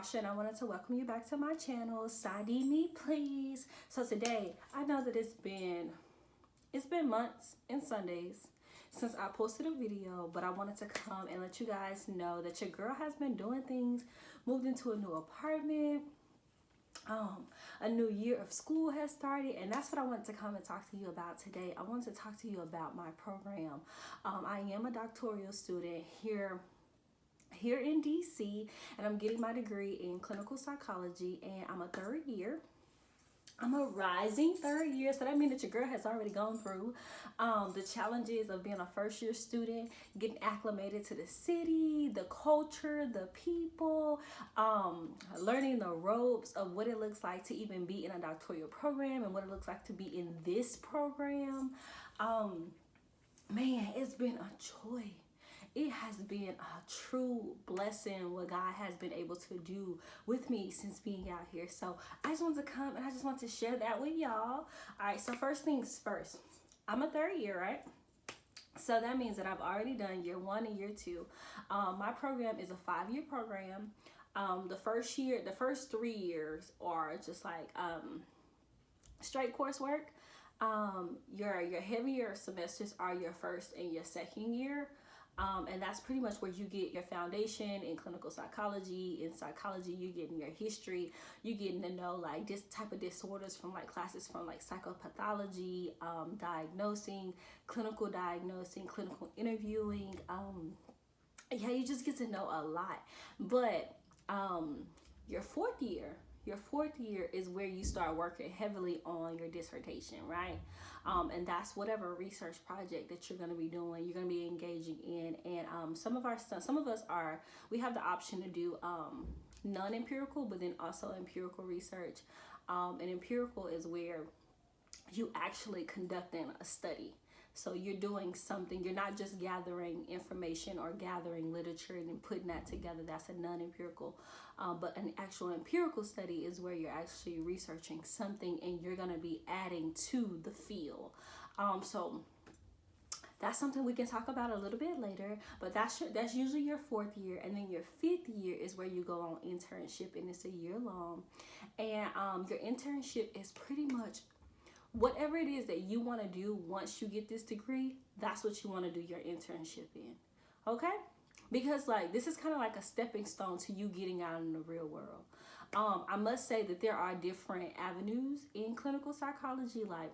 Tasha, and I wanted to welcome you back to my channel. PsyD me, please. So today, I know that it's been months and Sundays since I posted a video, but I wanted to come and let you guys know that your girl has been doing things, moved into a new apartment. A new year of school has started, and that's what I wanted to come and talk to you about today. I wanted to talk to you about my program. I am a doctoral student here in DC, and I'm getting my degree in clinical psychology, and I'm a third year. I'm a rising third year, so that means that your girl has already gone through the challenges of being a first year student, getting acclimated to the city, the culture, the people, learning the ropes of what it looks like to even be in a doctoral program and what it looks like to be in this program. Man, it's been a joy. It has been a true blessing what God has been able to do with me since being out here. So I just want to come and I just want to share that with y'all. All right, so first things first, I'm a third year, right? So that means that I've already done year 1 and year 2. My program is a 5-year program. The first 3 years are just like straight coursework. Your heavier semesters are your first and your second year. And that's pretty much where you get your foundation in clinical psychology. In psychology, you're getting your history. You're getting to know like this type of disorders from like classes from like psychopathology, diagnosing, clinical interviewing. Yeah, you just get to know a lot. But your fourth year is where you start working heavily on your dissertation, right? And that's whatever research project that you're going to be doing, you're going to be engaging in. And some of us we have the option to do non-empirical, but then also empirical research. And empirical is where you actually conducting a study. So you're doing something, you're not just gathering information or gathering literature and then putting that together. That's a non-empirical. But an actual empirical study is where you're actually researching something and you're going to be adding to the field. So that's something we can talk about a little bit later, but that's usually your fourth year. And then your fifth year is where you go on internship, and it's a year long. And your internship is pretty much whatever it is that you want to do once you get this degree, that's what you want to do your internship in. Okay? Because like this is kind of like a stepping stone to you getting out in the real world. I must say that there are different avenues in clinical psychology. Like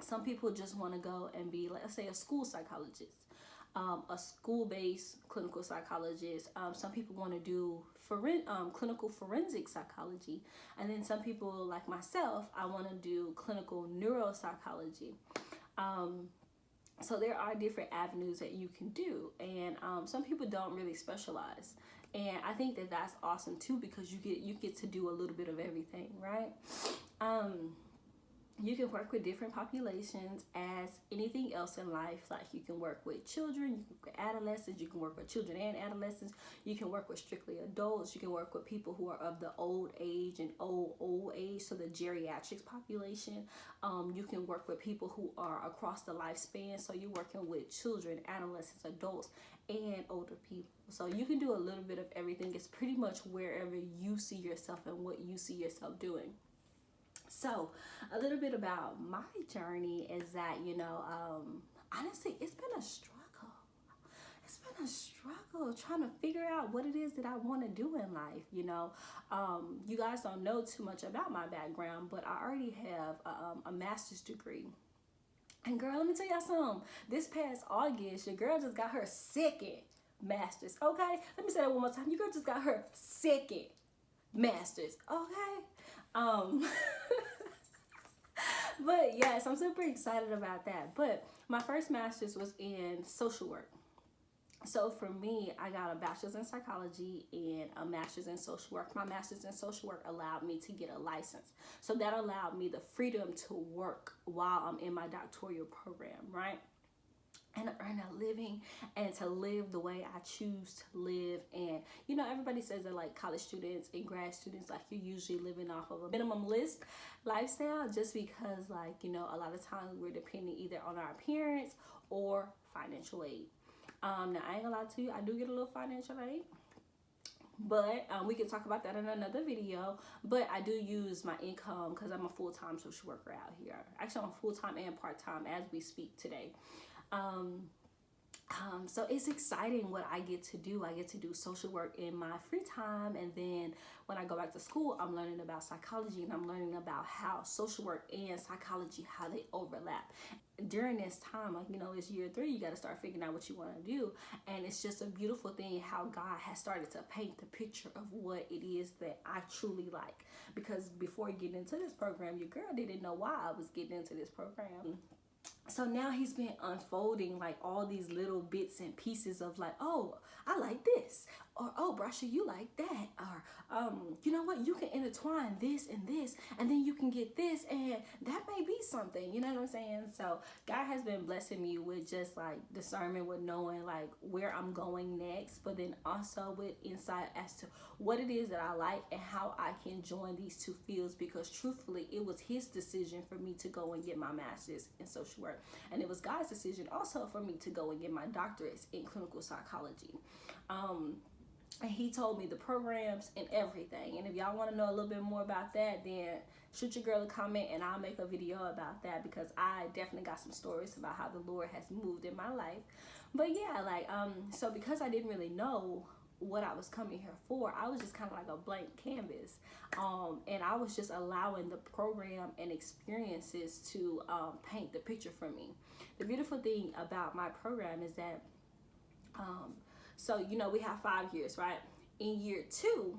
some people just want to go and be, let's say, a school psychologist, a school-based clinical psychologist. Some people want to do clinical forensic psychology, and then some people like myself, I want to do clinical neuropsychology. So there are different avenues that you can do, and some people don't really specialize, and I think that that's awesome too, because you get to do a little bit of everything, right? You can work with different populations as anything else in life. Like you can work with children, you can work with adolescents, you can work with children and adolescents, you can work with strictly adults, you can work with people who are of the old age and old age, so the geriatrics population. You can work with people who are across the lifespan, so you're working with children, adolescents, adults, and older people. So you can do a little bit of everything. It's pretty much wherever you see yourself and what you see yourself doing. So a little bit about my journey is that, honestly, it's been a struggle. It's been a struggle trying to figure out what it is that I want to do in life. You guys don't know too much about my background, but I already have a master's degree. And girl, let me tell y'all something. This past August, your girl just got her second master's. Okay? Let me say that one more time. Your girl just got her second master's. Okay? But yes, I'm super excited about that. But my first master's was in social work. So for me, I got a bachelor's in psychology and a master's in social work. My master's in social work allowed me to get a license. So that allowed me the freedom to work while I'm in my doctoral program, right? And earn a living and to live the way I choose to live. And everybody says that like college students and grad students, like you're usually living off of a minimum list lifestyle, just because like a lot of times we're depending either on our parents or financial aid. Now I ain't gonna lie to you, I do get a little financial aid, But we can talk about that in another video. But I do use my income because I'm a full-time social worker out here. Actually, I'm full-time and part-time as we speak today. So it's exciting what I get to do. I get to do social work in my free time, and then when I go back to school, I'm learning about psychology, and I'm learning about how social work and psychology, how they overlap. During this time, like, you know, it's year 3, you got to start figuring out what you want to do, and it's just a beautiful thing how God has started to paint the picture of what it is that I truly like. Because before you get into this program, your girl didn't know why I was getting into this program. So now he's been unfolding like all these little bits and pieces of like, oh, I like this, or oh, Brasha, you like that, or you know what, you can intertwine this and this, and then you can get this, and that may be something, you know what I'm saying? So God has been blessing me with just like discernment, with knowing like where I'm going next, but then also with insight as to what it is that I like and how I can join these two fields, because truthfully, it was his decision for me to go and get my master's in social work, and it was God's decision also for me to go and get my doctorate in clinical psychology. And he told me the programs and everything. And if y'all want to know a little bit more about that, then shoot your girl a comment and I'll make a video about that, because I definitely got some stories about how the Lord has moved in my life. But yeah, like, so because I didn't really know what I was coming here for, I was just kind of like a blank canvas. And I was just allowing the program and experiences to paint the picture for me. The beautiful thing about my program is that, so, you know, we have 5 years, right? In year 2,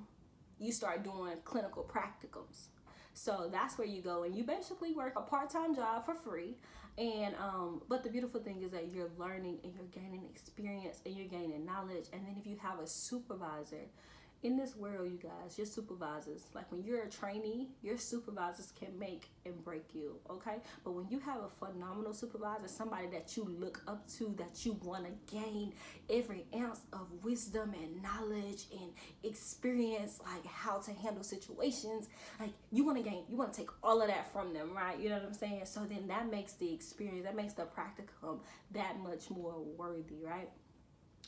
you start doing clinical practicums. So that's where you go and you basically work a part-time job for free. And but the beautiful thing is that you're learning and you're gaining experience and you're gaining knowledge. And then if you have a supervisor in this world, you guys, your supervisors, like when you're a trainee, your supervisors can make and break you, okay? But when you have a phenomenal supervisor, somebody that you look up to, that you want to gain every ounce of wisdom and knowledge and experience, like how to handle situations, like you want to take all of that from them, right? You know what I'm saying? So then that makes the experience, that makes the practicum that much more worthy, right?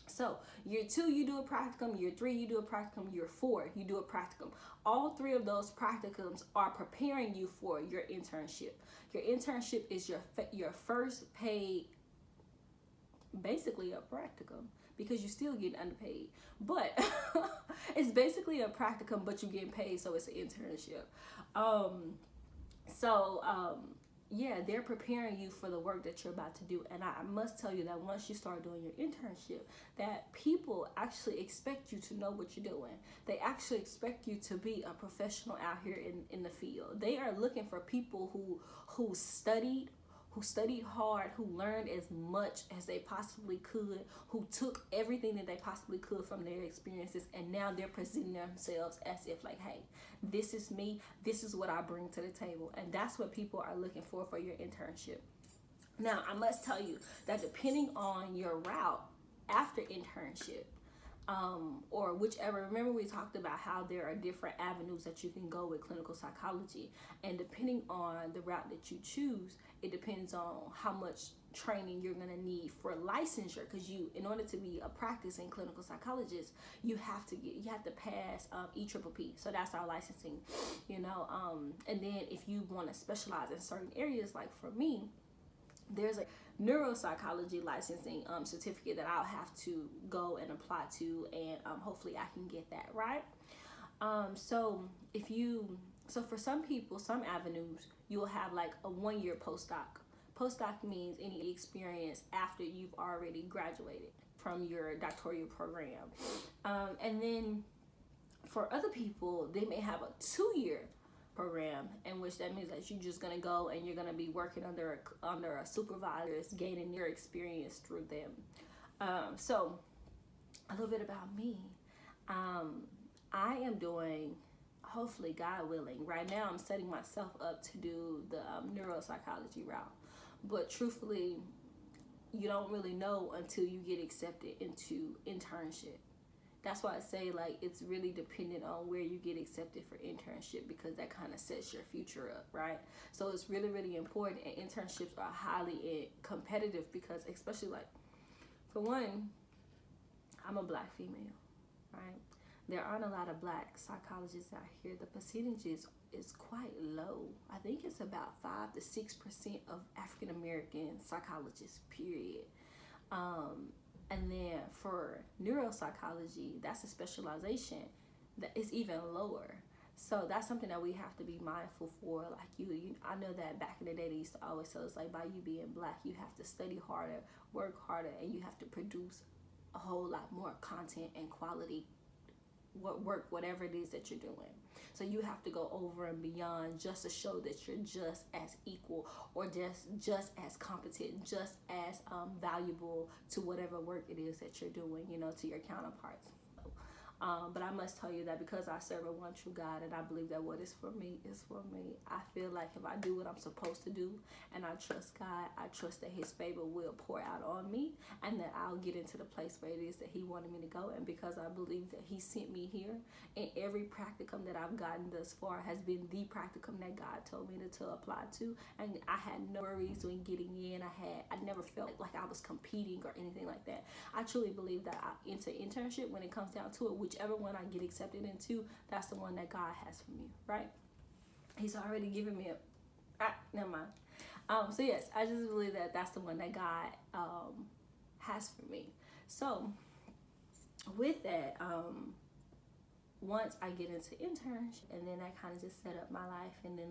So year 2, you do a practicum. Year 3, you do a practicum. Year 4, you do a practicum. All 3 of those practicums are preparing you for your internship. Your internship is your first paid, basically a practicum, because you still get underpaid. But it's basically a practicum, but you're getting paid, so it's an internship. Yeah, they're preparing you for the work that you're about to do. And I must tell you that once you start doing your internship, that people actually expect you to know what you're doing. They actually expect you to be a professional out here in the field. They are looking for people who studied hard, who learned as much as they possibly could, who took everything that they possibly could from their experiences, and now they're presenting themselves as if like, hey, this is me, this is what I bring to the table. And that's what people are looking for your internship. Now, I must tell you that depending on your route after internship, or whichever, remember we talked about how there are different avenues that you can go with clinical psychology, and depending on the route that you choose, it depends on how much training you're going to need for licensure, because in order to be a practicing clinical psychologist, you have to pass EPPP. So that's our licensing, you know. And then if you want to specialize in certain areas, like for me, there's a neuropsychology licensing certificate that I'll have to go and apply to, and hopefully I can get that, right? So for some people, some avenues, you'll have like a 1-year postdoc. Postdoc means any experience after you've already graduated from your doctoral program. And then for other people, they may have a 2-year program, in which that means that you're just going to go and you're going to be working under a supervisor, gaining your experience through them. So a little bit about me. I am doing, hopefully God willing, right now I'm setting myself up to do the neuropsychology route. But truthfully, you don't really know until you get accepted into internship. That's why I say, like, it's really dependent on where you get accepted for internship, because that kind of sets your future up, right? So it's really, really important, and internships are highly competitive, because especially, like, for one, I'm a Black female, right? there aren't a lot of black psychologists out here. The percentage is quite low. I think it's about 5 to 6% of African American psychologists, period. And then for neuropsychology, that's a specialization that is even lower. So that's something that we have to be mindful for. Like I know that back in the day they used to always tell us, like, by you being black, you have to study harder, work harder, and you have to produce a whole lot more content and quality work, whatever it is that you're doing. So you have to go over and beyond just to show that you're just as equal, or just as competent, just as valuable to whatever work it is that you're doing, to your counterparts. But I must tell you that because I serve a one true God, and I believe that what is for me is for me, I feel like if I do what I'm supposed to do, and I trust God, I trust that his favor will pour out on me, and that I'll get into the place where it is that he wanted me to go. And because I believe that he sent me here, and every practicum that I've gotten thus far has been the practicum that God told me to apply to, and I had no worries when getting in. I never felt like I was competing or anything like that. I truly believe that into internship, when it comes down to it, whichever one I get accepted into, that's the one that God has for me, right? He's already given me never mind. So yes, I just believe that that's the one that God has for me. So with that, once I get into internship, and then that kind of just set up my life, and then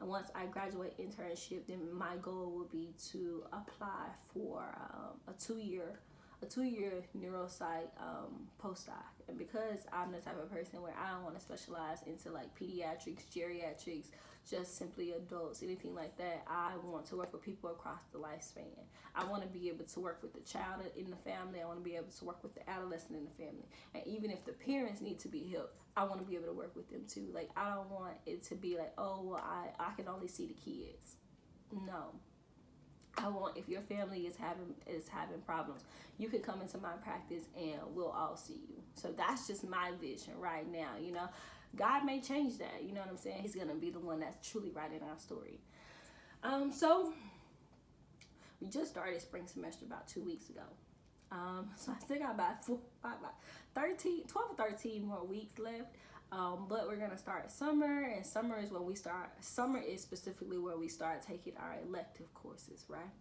once I graduate internship, then my goal will be to apply for a two-year neuropsych postdoc. And because I'm the type of person where I don't want to specialize into like pediatrics, geriatrics, just simply adults, anything like that, I want to work with people across the lifespan. I want to be able to work with the child in the family. I want to be able to work with the adolescent in the family. And even if the parents need to be helped, I want to be able to work with them too. Like, I don't want it to be like, oh, well, I can only see the kids. No. I want, if your family is having problems, you can come into my practice and we'll all see you. So that's just my vision right now. God may change that. You know what I'm saying? He's gonna be the one that's truly writing our story. So we just started spring semester about 2 weeks ago. So I still got about 12 or 13 more weeks left. But we're gonna start summer, and summer is when we start. Summer is specifically where we start taking our elective courses, right?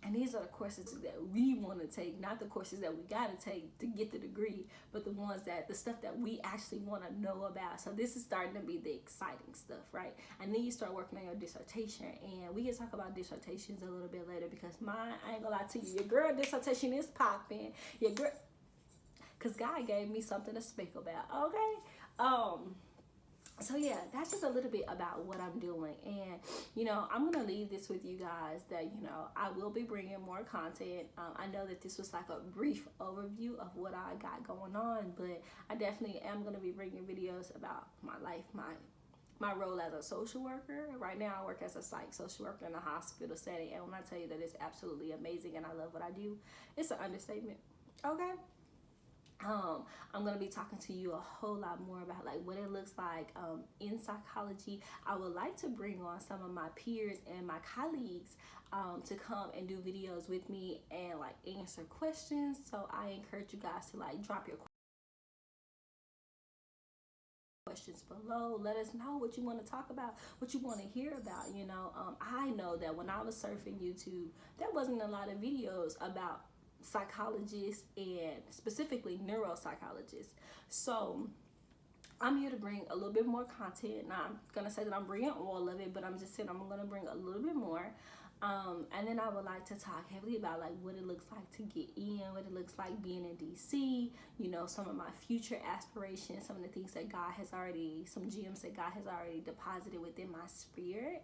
And these are the courses that we want to take, not the courses that we gotta take to get the degree, but the stuff that we actually want to know about. So this is starting to be the exciting stuff, right? And then you start working on your dissertation, and we can talk about dissertations a little bit later, because I ain't gonna lie to you, your girl dissertation is popping. Your girl, because God gave me something to speak about, okay? So yeah, that's just a little bit about what I'm doing. And I'm gonna leave this with you guys that I will be bringing more content. I know that this was like a brief overview of what I got going on, but I definitely am gonna be bringing videos about my life, my role as a social worker. Right now I work as a psych social worker in a hospital setting, and when I tell you that it's absolutely amazing and I love what I do, it's an understatement, okay? I'm going to be talking to you a whole lot more about like what it looks like in psychology. I would like to bring on some of my peers and my colleagues to come and do videos with me and like answer questions. So I encourage you guys to like drop your questions below. Let us know what you want to talk about, what you want to hear about. I know that when I was surfing YouTube, there wasn't a lot of videos about psychologists and specifically neuropsychologists. So I'm here to bring a little bit more content. Now I'm gonna say that I'm bringing all of it, but I'm just saying I'm gonna bring a little bit more. And then I would like to talk heavily about like what it looks like to get in, what it looks like being in DC, some of my future aspirations, some of the things that some gems that God has already deposited within my spirit,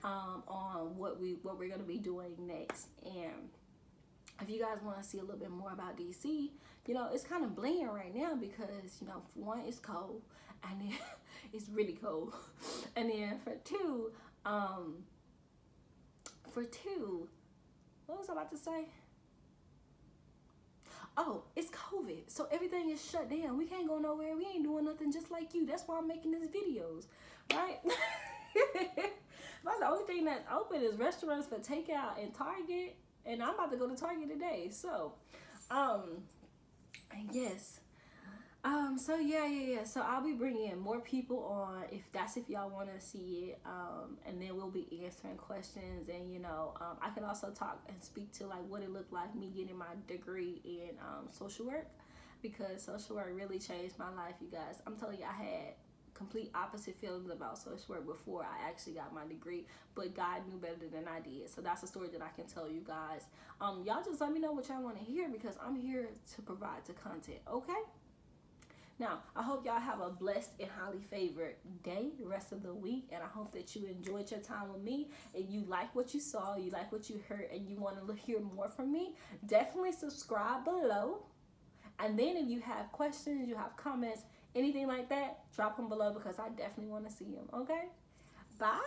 on what we're gonna be doing next. And if you guys want to see a little bit more about DC, it's kind of bland right now because, for one, it's cold, and then it's really cold. And then for two, what was I about to say? Oh, it's COVID. So everything is shut down. We can't go nowhere. We ain't doing nothing, just like you. That's why I'm making these videos, right? But the only thing that's open is restaurants for takeout and Target. And I'm about to go to Target today. So, yes, So yeah. So I'll be bringing more people on if y'all want to see it. And then we'll be answering questions, and I can also talk and speak to like what it looked like me getting my degree in social work, because social work really changed my life, you guys. I'm telling you, I had complete opposite feelings about social work before I actually got my degree, but God knew better than I did. So that's a story that I can tell you guys. Y'all just let me know what y'all want to hear, because I'm here to provide the content. Okay. Now, I hope y'all have a blessed and highly favored day, the rest of the week, and I hope that you enjoyed your time with me, and you like what you saw, you like what you heard, and you want to hear more from me. Definitely subscribe below, and then if you have questions, you have comments, anything like that, drop them below, because I definitely want to see them. Okay? Bye.